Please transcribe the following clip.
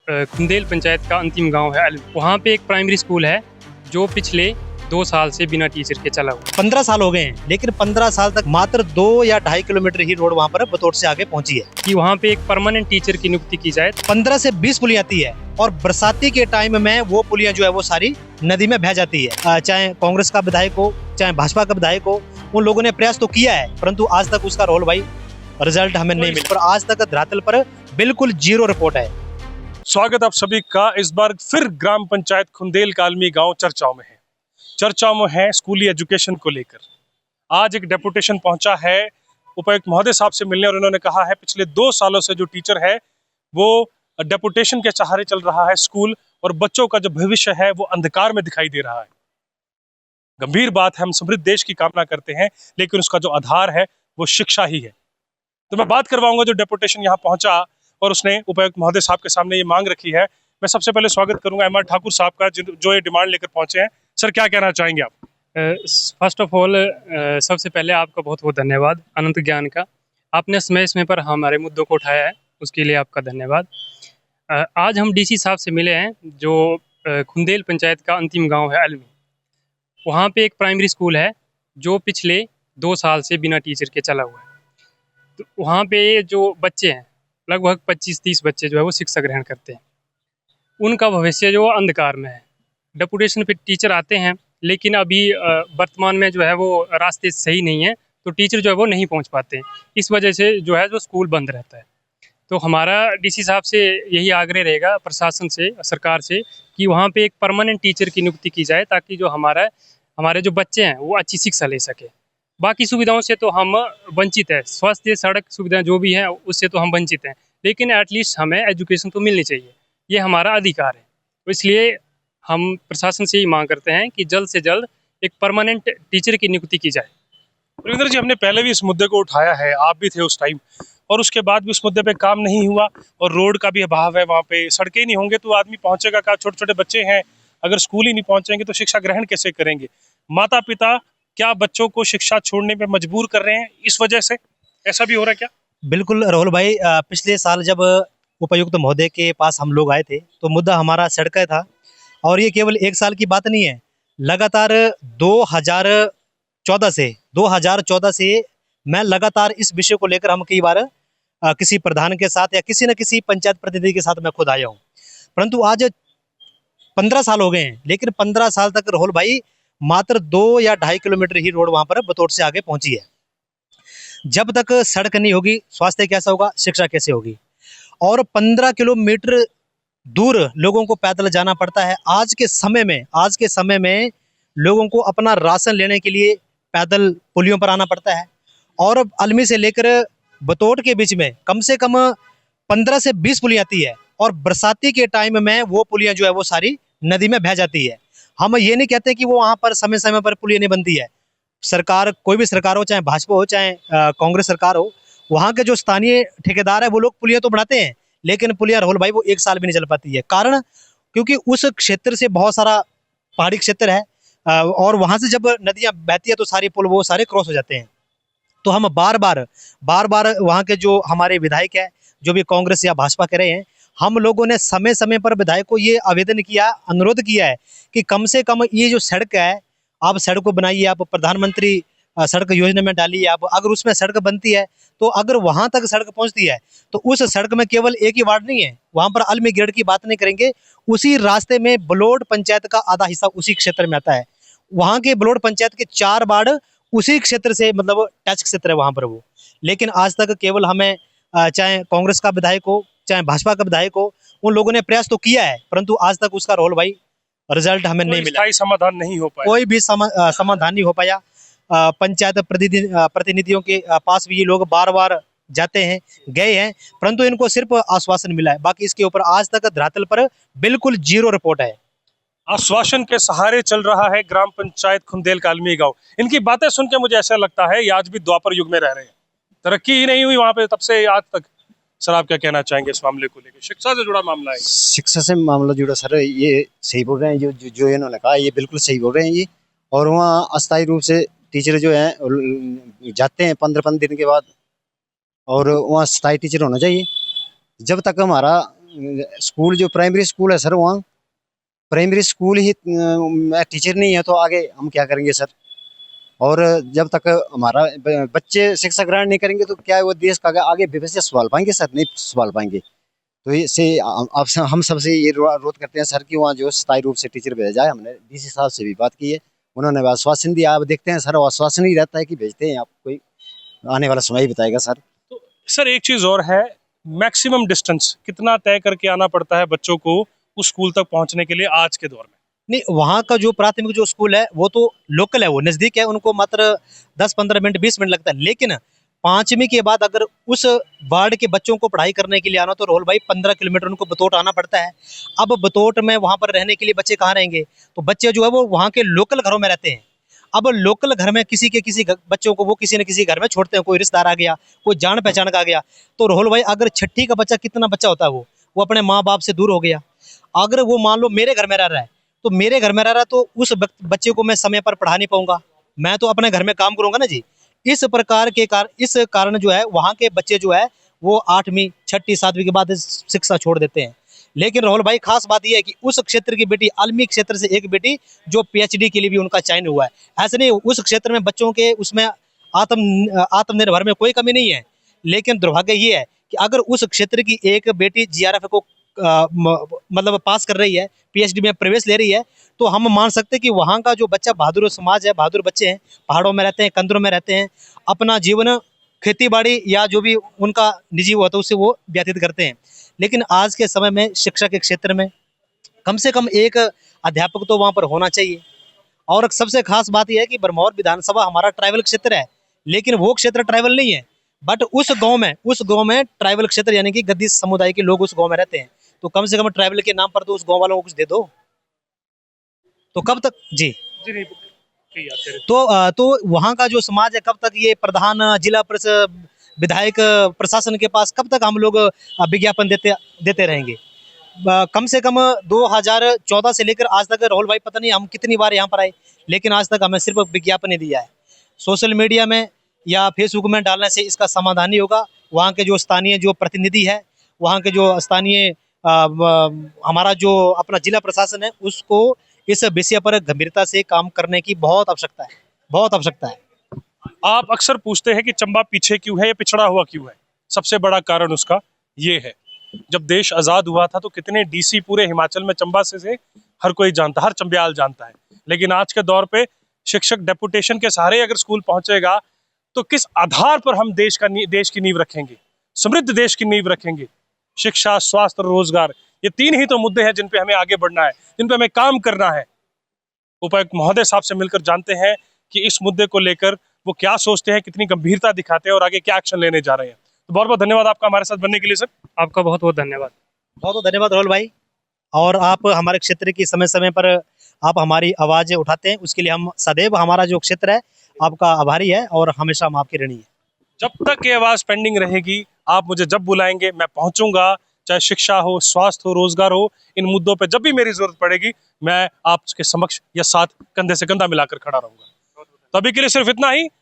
खुंदेल पंचायत का अंतिम गांव है अलवी। वहाँ पे एक प्राइमरी स्कूल है जो पिछले 2 साल से बिना टीचर के चला हुआ। 15 साल हो गए हैं, लेकिन 15 साल तक मात्र 2 या 2.5 किलोमीटर ही रोड वहाँ पर बतौर से आगे पहुंची है कि वहाँ पे एक परमानेंट टीचर की नियुक्ति की जाए। 15 से 20 पुलियां आती है और बरसाती के टाइम में वो पुलियां जो है वो सारी नदी में बह जाती है। चाहे कांग्रेस का विधायक हो, चाहे भाजपा का विधायक हो, उन लोगों ने प्रयास तो किया है, परंतु आज तक उसका रोल भाई रिजल्ट हमें नहीं मिला। पर आज तक धरातल पर बिल्कुल जीरो रिपोर्ट है। स्वागत आप सभी का इस बार फिर ग्राम पंचायत खुंदेल का अलमी गांव चर्चाओं में है। चर्चाओं में है स्कूली एजुकेशन को लेकर। आज एक डेपुटेशन पहुंचा है उपायुक्त महोदय साहब से मिलने और उन्होंने कहा है पिछले 2 सालों से जो टीचर है वो डेपुटेशन के सहारे चल रहा है स्कूल, और बच्चों का जो भविष्य है वो अंधकार में दिखाई दे रहा है। गंभीर बात है, हम समृद्ध देश की कामना करते हैं, लेकिन उसका जो आधार है वो शिक्षा ही है। तो मैं बात करवाऊंगा जो डेपुटेशन यहाँ पहुंचा और उसने उपायुक्त महोदय साहब के सामने ये मांग रखी है। मैं सबसे पहले स्वागत करूंगा एम आर ठाकुर साहब का, जो ये डिमांड लेकर पहुंचे हैं। सर, क्या कहना चाहेंगे आप? फर्स्ट ऑफ ऑल सबसे पहले आपका बहुत बहुत धन्यवाद अनंत ज्ञान का। आपने समय पर हमारे मुद्दों को उठाया है, उसके लिए आपका धन्यवाद। आज हम डीसी साहब से मिले हैं जो खुंदेल पंचायत का अंतिम गांव है अलवी। वहाँ पे एक प्राइमरी स्कूल है जो पिछले 2 साल से बिना टीचर के चला हुआ है। तो वहाँ पे जो बच्चे हैं, लगभग 25-30 बच्चे जो है वो शिक्षा ग्रहण करते हैं। उनका भविष्य जो अंधकार में है। डेपुटेशन पे टीचर आते हैं, लेकिन अभी वर्तमान में जो है वो रास्ते सही नहीं है, तो टीचर जो है वो नहीं पहुंच पाते हैं। इस वजह से जो है जो स्कूल बंद रहता है। तो हमारा डीसी साहब से यही आग्रह रहेगा, प्रशासन से, सरकार से, कि वहाँ पे एक परमानेंट टीचर की नियुक्ति की जाए, ताकि जो हमारे जो बच्चे हैं वो अच्छी शिक्षा ले सके। बाकी सुविधाओं से तो हम वंचित है, स्वास्थ्य, सड़क सुविधाएं जो भी हैं उससे तो हम वंचित हैं, लेकिन एटलीस्ट हमें एजुकेशन तो मिलनी चाहिए, ये हमारा अधिकार है। तो इसलिए हम प्रशासन से ही मांग करते हैं कि जल्द से जल्द एक परमानेंट टीचर की नियुक्ति की जाए। रविंद्र जी, हमने पहले भी इस मुद्दे को उठाया है, आप भी थे उस टाइम, और उसके बाद भी उस मुद्दे पे काम नहीं हुआ, और रोड का भी अभाव है। वहाँ पे सड़कें नहीं होंगे तो आदमी पहुंचेगा कहाँ? छोटे छोटे बच्चे हैं, अगर स्कूल ही नहीं पहुंचेंगे तो शिक्षा ग्रहण कैसे करेंगे? माता पिता क्या बच्चों को शिक्षा छोड़ने पे मजबूर कर रहे हैं इस वजह से? ऐसा भी हो रहा है क्या? बिल्कुल राहुल भाई, पिछले साल जब उपायुक्त महोदय के पास हम लोग आए थे तो मुद्दा हमारा सड़क का था, और ये केवल 1 साल की बात नहीं है। लगातार 2014 से मैं लगातार इस विषय को लेकर हम कई बार किसी प्रधान के साथ या किसी न किसी पंचायत प्रतिनिधि के साथ मैं खुद आया हूँ, परंतु आज 15 साल हो गए हैं, लेकिन 15 साल तक राहुल भाई मात्र 2 या 2.5 किलोमीटर ही रोड वहाँ पर बतौर से आगे पहुंची है। जब तक सड़क नहीं होगी, स्वास्थ्य कैसा होगा, शिक्षा कैसे होगी? और 15 किलोमीटर दूर लोगों को पैदल जाना पड़ता है। आज के समय में लोगों को अपना राशन लेने के लिए पैदल पुलियों पर आना पड़ता है, और अलमी से लेकर बतौर के बीच में कम से कम 15 से 20 पुलियां आती है, और बरसाती के टाइम में वो पुलियां जो है वो सारी नदी में बह जाती है। हम ये नहीं कहते कि वो वहाँ पर समय पर पुलियां नहीं बनती है। सरकार, कोई भी सरकार हो, चाहे भाजपा हो, चाहे कांग्रेस सरकार हो, वहाँ के जो स्थानीय ठेकेदार है वो लोग पुलियां तो बनाते हैं, लेकिन पुलिया राहुल भाई वो 1 साल भी नहीं चल पाती है। कारण क्योंकि उस क्षेत्र से बहुत सारा पहाड़ी क्षेत्र है, और वहां से जब नदियां बहती है तो सारे पुल वो सारे क्रॉस हो जाते हैं। तो हम बार बार वहाँ के जो हमारे विधायक है, जो भी कांग्रेस या भाजपा के रहे हैं, हम लोगों ने समय पर विधायक को ये आवेदन किया, अनुरोध किया है कि कम से कम ये जो सड़क है, आप सड़क को बनाइए, आप प्रधानमंत्री सड़क योजना में डालिए। आप अगर उसमें सड़क बनती है तो अगर वहां तक सड़क पहुंचती है तो उस सड़क में केवल एक ही वार्ड नहीं है, वहां पर अलमी ग्रेड की बात नहीं करेंगे, उसी रास्ते में बलोड पंचायत का आधा हिस्सा उसी क्षेत्र में आता है। वहां के बलोड पंचायत के 4 वार्ड उसी क्षेत्र से, मतलब टच क्षेत्र है वहां पर वो। लेकिन आज तक केवल हमें, चाहे कांग्रेस का विधायक हो, चाहे भाजपा का विधायक हो, उन लोगों ने प्रयास तो किया है, परंतु आज तक उसका रोल भाई रिजल्ट हमें नहीं मिला, समाधान नहीं हो पाया, कोई भी समाधान नहीं हो पाया। पंचायत प्रतिनिधियों के पास भी ये लोग बार जाते हैं, गए हैं, परंतु इनको सिर्फ आश्वासन मिला है। बाकी इसके ऊपर आज तक धरातल पर बिल्कुल जीरो रिपोर्ट है। आश्वासन के सहारे चल रहा है ग्राम पंचायत खुंदेल का अलमी गांव। इनकी बातें सुन के मुझे ऐसा लगता है ये आज भी द्वापर युग में रह रहे हैं, तरक्की ही नहीं हुई वहां पे तब से आज तक। सर, आप क्या कहना चाहेंगे इस मामले को लेकर? शिक्षा से जुड़ा मामला है। शिक्षा से मामला जुड़ा सर, ये सही बोल रहे हैं, जो इन्होंने कहा ये बिल्कुल सही बोल रहे हैं ये। और वहाँ अस्थायी रूप से टीचर जो हैं जाते हैं 15 दिन के बाद, और वहाँ स्थायी टीचर होना चाहिए। जब तक हमारा स्कूल जो प्राइमरी स्कूल है सर, वहाँ प्राइमरी स्कूल ही टीचर नहीं है तो आगे हम क्या करेंगे सर। और जब तक हमारा बच्चे शिक्षा ग्रहण नहीं करेंगे तो क्या वो देश का आगे भविष्य संभाल पाएंगे सर? नहीं संभाल पाएंगे। तो इससे हम सबसे ये अनुरोध करते हैं सर कि वहाँ जो स्थायी रूप से टीचर भेजा जाए। हमने डीसी साहब से भी बात की है, उन्होंने आश्वासन दिया। आप देखते हैं सर, आश्वासन ही रहता है कि भेजते हैं, आप कोई आने वाला समय ही बताएगा सर। तो सर एक चीज और है, मैक्सिमम डिस्टेंस कितना तय करके आना पड़ता है बच्चों को उस स्कूल तक पहुंचने के लिए आज के दौर में? नहीं, वहाँ का जो प्राथमिक जो स्कूल है वो तो लोकल है, वो नज़दीक है, उनको मात्र 10-15 मिनट 20 मिनट लगता है। लेकिन 5वीं के बाद अगर उस वार्ड के बच्चों को पढ़ाई करने के लिए आना तो रोहल भाई 15 किलोमीटर उनको बतौट आना पड़ता है। अब बतौट में वहाँ पर रहने के लिए बच्चे कहाँ रहेंगे? तो बच्चे जो है वो वहाँ के लोकल घरों में रहते हैं। अब लोकल घर में किसी बच्चों को वो किसी न किसी घर में छोड़ते हैं, कोई रिश्तेदार आ गया, कोई जान पहचान का आ गया। तो रोहल भाई अगर छठी का बच्चा, कितना बच्चा होता है वो अपने माँ बाप से दूर हो गया। अगर वो मान लो मेरे घर में रह रहा है, तो मेरे घर में रह रहा है तो उस बच्चे को मैं समय पर पढ़ा नहीं पाऊंगा, मैं तो अपने घर में काम करूंगा ना जी। इस कारण जो है वहाँ के बच्चे जो है वो 8वीं 6ठी 7वीं के बाद शिक्षा छोड़ देते हैं। लेकिन राहुल भाई खास बात यह है कि उस क्षेत्र की बेटी, आलमी क्षेत्र से एक बेटी जो पीएचडी के लिए भी उनका चयन हुआ है। ऐसे नहीं, उस क्षेत्र में बच्चों के उसमें आत्मनिर्भर में कोई कमी नहीं है। लेकिन दुर्भाग्य ये है कि अगर उस क्षेत्र की एक बेटी जीआरएफ को मतलब पास कर रही है, पीएचडी में प्रवेश ले रही है, तो हम मान सकते हैं कि वहाँ का जो बच्चा बहादुर समाज है, बहादुर बच्चे हैं, पहाड़ों में रहते हैं, कंदरों में रहते हैं, अपना जीवन खेती बाड़ी या जो भी उनका निजी होता है उससे वो व्यतीत करते हैं। लेकिन आज के समय में शिक्षा के क्षेत्र में कम से कम एक अध्यापक तो वहाँ पर होना चाहिए। और सबसे खास बात यह है कि बरमौर विधानसभा हमारा ट्राइबल क्षेत्र है, लेकिन वो क्षेत्र ट्राइबल नहीं है। बट उस गांव में ट्राइबल क्षेत्र यानी कि गद्दी समुदाय के लोग उस गांव में रहते हैं, तो कम से कम ट्राइबल के नाम पर तो उस गांव वालों को कुछ दे दो। तो कब तक जी नहीं कही आते रहते। तो वहाँ का जो समाज है, कब तक ये प्रधान, जिला परिषद, विधायक, प्रशासन के पास कब तक हम लोग विज्ञापन देते रहेंगे? कम से कम 2014 से लेकर आज तक राहुल भाई पता नहीं हम कितनी बार यहाँ पर आए, लेकिन आज तक हमें सिर्फ विज्ञापन ही दिया है। सोशल मीडिया में या फेसबुक में डालने से इसका समाधान नहीं होगा। वहाँ के जो स्थानीय जो प्रतिनिधि है, वहाँ के जो स्थानीय हमारा जो अपना जिला प्रशासन है, उसको इस विषय पर गंभीरता से काम करने की बहुत आवश्यकता है, बहुत आवश्यकता है। आप अक्सर पूछते हैं कि चंबा पीछे क्यों है या पिछड़ा हुआ क्यों है। सबसे बड़ा कारण उसका ये है, जब देश आजाद हुआ था तो कितने डीसी पूरे हिमाचल में चंबा से हर कोई जानता, हर चंबियाल जानता है। लेकिन आज के दौर पे शिक्षक डेपुटेशन के सहारे अगर स्कूल पहुंचेगा तो किस आधार पर हम देश की नींव रखेंगे, समृद्ध देश की नींव रखेंगे? शिक्षा, स्वास्थ्य और रोजगार, ये 3 ही तो मुद्दे हैं जिन पे हमें आगे बढ़ना है, जिन पे हमें काम करना है। उपायुक्त महोदय साहब से मिलकर जानते हैं कि इस मुद्दे को लेकर वो क्या सोचते हैं, कितनी गंभीरता दिखाते हैं और आगे क्या एक्शन लेने जा रहे हैं। तो बहुत बहुत धन्यवाद आपका हमारे साथ बनने के लिए सर। आपका बहुत बहुत धन्यवाद। बहुत बहुत धन्यवाद राहुल भाई। और आप हमारे क्षेत्र की समय समय पर आप हमारी आवाज़ उठाते हैं, उसके लिए हम सदैव, हमारा जो क्षेत्र है आपका आभारी है और हमेशा हम आपके ऋणी हैं। जब तक ये आवाज पेंडिंग रहेगी, आप मुझे जब बुलाएंगे मैं पहुंचूंगा, चाहे शिक्षा हो, स्वास्थ्य हो, रोजगार हो, इन मुद्दों पे जब भी मेरी जरूरत पड़ेगी मैं आपके समक्ष या साथ कंधे से कंधा मिलाकर खड़ा रहूंगा। तो अभी के लिए सिर्फ इतना ही।